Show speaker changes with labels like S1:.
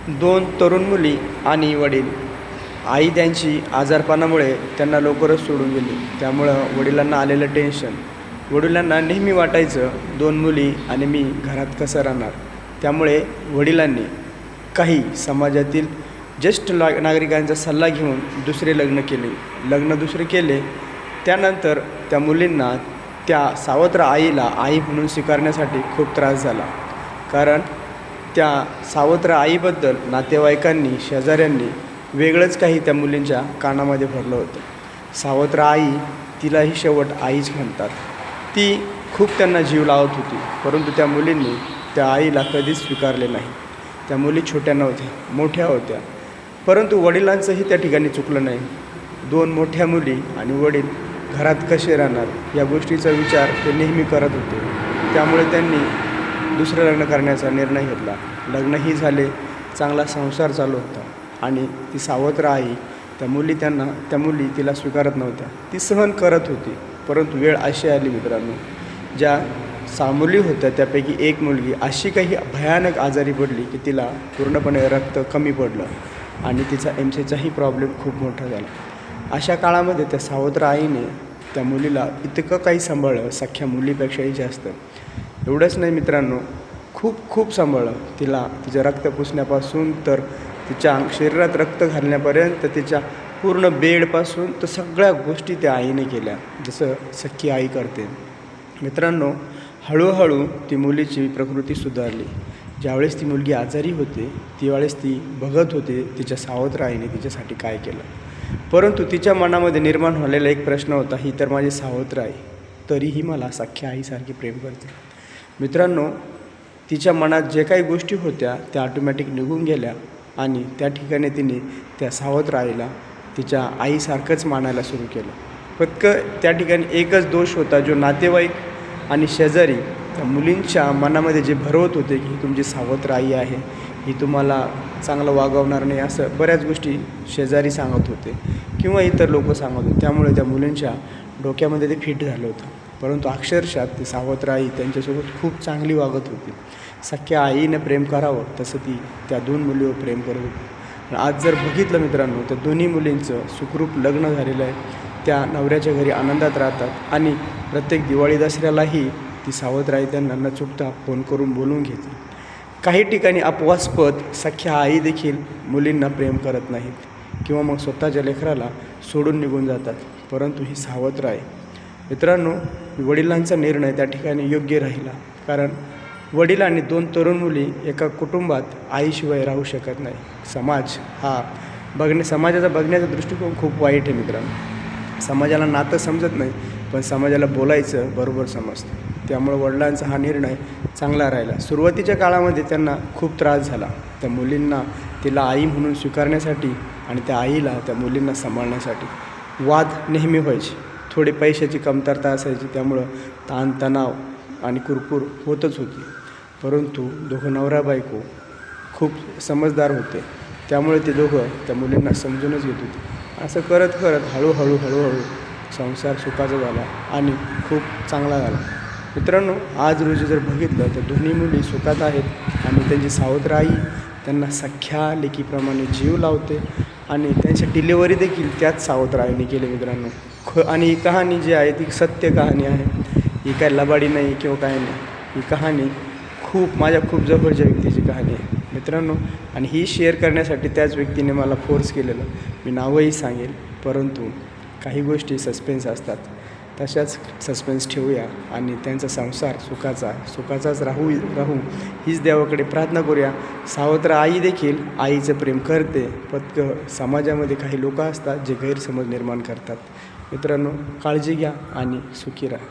S1: दोन तरुण मुली आणि वडील. आई त्यांची आजारपणामुळे त्यांना लवकरच सोडून गेली. त्यामुळं वडिलांना आलेलं टेन्शन. वडिलांना नेहमी वाटायचं 2 मुली आणि मी घरात कसं राहणार. त्यामुळे वडिलांनी काही समाजातील ज्येष्ठ नागरिकांचा सल्ला घेऊन दुसरे लग्न दुसरे केले. त्यानंतर त्या मुलींना त्या सावत्र आईला आई म्हणून स्वीकारण्यासाठी खूप त्रास झाला. कारण त्या सावत्र आईबद्दल नातेवाईकांनी, शेजाऱ्यांनी वेगळंच काही त्या मुलींच्या कानामध्ये भरलं होतं. सावत्र आई, तिलाही शेवट आईच म्हणतात. ती खूप त्यांना जीव लावत होती, परंतु त्या मुलींनी त्या आईला कधीच स्वीकारले नाही. त्या मुली छोट्या नव्हत्या, मोठ्या होत्या, परंतु वडिलांचंही त्या ठिकाणी चुकलं नाही. 2 मोठ्या मुली आणि वडील घरात कसे राहणार या गोष्टीचा विचार ते नेहमी करत होते. त्यामुळे त्यांनी दुसरं लग्न करण्याचा निर्णय घेतला. लग्नही झाले, चांगला संसार चालू होता आणि ती सावत्र आई, त्या मुली तिला स्वीकारत नव्हत्या. ती सहन करत होती. परंतु वेळ अशी आली मित्रांनो, ज्या 6 मुली होत्या त्यापैकी एक मुलगी अशी काही भयानक आजारी पडली की तिला पूर्णपणे रक्त कमी पडलं आणि तिचा MCचाही प्रॉब्लेम खूप मोठा झाला. अशा काळामध्ये त्या सावत्र आईने त्या मुलीला इतकं काही सांभाळलं, सख्ख्या मुलीपेक्षाही जास्त. एवढंच नाही मित्रांनो, खूप सांभाळलं तिला. तिचं रक्त पुसण्यापासून तर तिच्या शरीरात रक्त घालण्यापर्यंत, तिच्या पूर्ण बेडपासून तर सगळ्या गोष्टी त्या आईने केल्या, जसं सख्खी आई करते. मित्रांनो, हळूहळू ती मुलीची प्रकृती सुधारली. ज्यावेळेस ती मुलगी आजारी होते त्यावेळेस ती बघत होते तिच्या सावत्र आईने तिच्यासाठी काय केलं. परंतु तिच्या मनामध्ये निर्माण झालेला एक प्रश्न होता, ही तर माझी सावत्र आई, तरीही मला सख्ख्या आईसारखी प्रेम करते. मित्रांनो, तिच्या मनात जे काही गोष्टी होत्या त्या ऑटोमॅटिक निघून गेल्या आणि त्या ठिकाणी तिने त्या सावत्र आईला तिच्या आईसारखंच मानायला सुरू केलं. फक्त त्या ठिकाणी एकच दोष होता, जो नातेवाईक आणि शेजारी त्या मुलींच्या मनामध्ये जे भरवत होते की ही तुमची सावत्र आई आहे, ही तुम्हाला चांगलं वागवणार नाही, असं बऱ्याच गोष्टी शेजारी सांगत होते किंवा इतर लोक सांगत होते. त्यामुळे त्या मुलींच्या डोक्यामध्ये ते फिट झालं होतं. परंतु अक्षरशः ती सावत्र आई त्यांच्यासोबत खूप चांगली वागत होती. सख्ख्या आईने प्रेम करावं तसं ती त्या 2 मुलीवर प्रेम करत होती. आज जर बघितलं मित्रांनो, त्या दोन्ही मुलींचं सुखरूप लग्न झालेलं आहे. त्या नवऱ्याच्या घरी आनंदात राहतात आणि प्रत्येक दिवाळी दसऱ्यालाही ती सावत्र आई त्यांना न चुकता फोन करून बोलवून घेते. काही ठिकाणी अपवादास्पद सख्ख्या आई देखील मुलींना प्रेम करत नाहीत किंवा मग स्वतःच्या लेकराला सोडून निघून जातात, परंतु ही सावत्र आहे. मित्रांनो, वडिलांचा निर्णय त्या ठिकाणी योग्य राहिला. कारण वडील आणि 2 तरुण मुली एका कुटुंबात आईशिवाय राहू शकत नाही. समाजाचा बघण्याचा दृष्टिकोन खूप वाईट आहे मित्रांनो. समाजाला नातं समजत नाही, पण समाजाला बोलायचं बरोबर समजतं. त्यामुळे वडिलांचा हा निर्णय चांगला राहिला. सुरुवातीच्या काळामध्ये त्यांना खूप त्रास झाला, त्या मुलींना तिला आई म्हणून स्वीकारण्यासाठी आणि त्या आईला त्या मुलींना सांभाळण्यासाठी. वाद नेहमी व्हायचे. थोडी पैशाची कमतरता असायची, त्यामुळं ताणतणाव आणि कुरकुर होतच होती. परंतु दोघं नवरा बायको खूप समजदार होते, त्यामुळे ते दोघं त्या मुलींना समजूनच घेत होते. असं करत हळूहळू संसार सुखाचा झाला आणि खूप चांगला झाला. मित्रांनो, आज रोजी जर बघितलं तर दोन्ही मुली सुखात आहेत आणि त्यांची सावत्र आई त्यांना सख्ख्या लेकीप्रमाणे जीव लावते आणि त्यांची डिलिव्हरी देखील त्याच सावत्र आईने केली मित्रांनो. आणि ही कहाणी जी आहे ती सत्य कहाणी आहे. ही काय लबाडी नाही किंवा काय नाही. ही कहाणी माझ्या खूप जवळच्या व्यक्तीची कहाणी आहे मित्रांनो. आणि ही शेअर करण्यासाठी त्याच व्यक्तीने मला फोर्स केलेलं. मी नावही सांगेल, परंतु काही गोष्टी सस्पेन्स असतात, तशाच सस्पेन्स ठेवूया आणि त्यांचा संसार सुखाचाच राहू हीच देवाकडे प्रार्थना करूया. सावत्र आई देखील आईचं प्रेम करते. पत्कं समाजामध्ये काही लोक असतात जे गैरसमज निर्माण करतात. मित्रांनो, काळजी घ्या आणि सुखी राहा.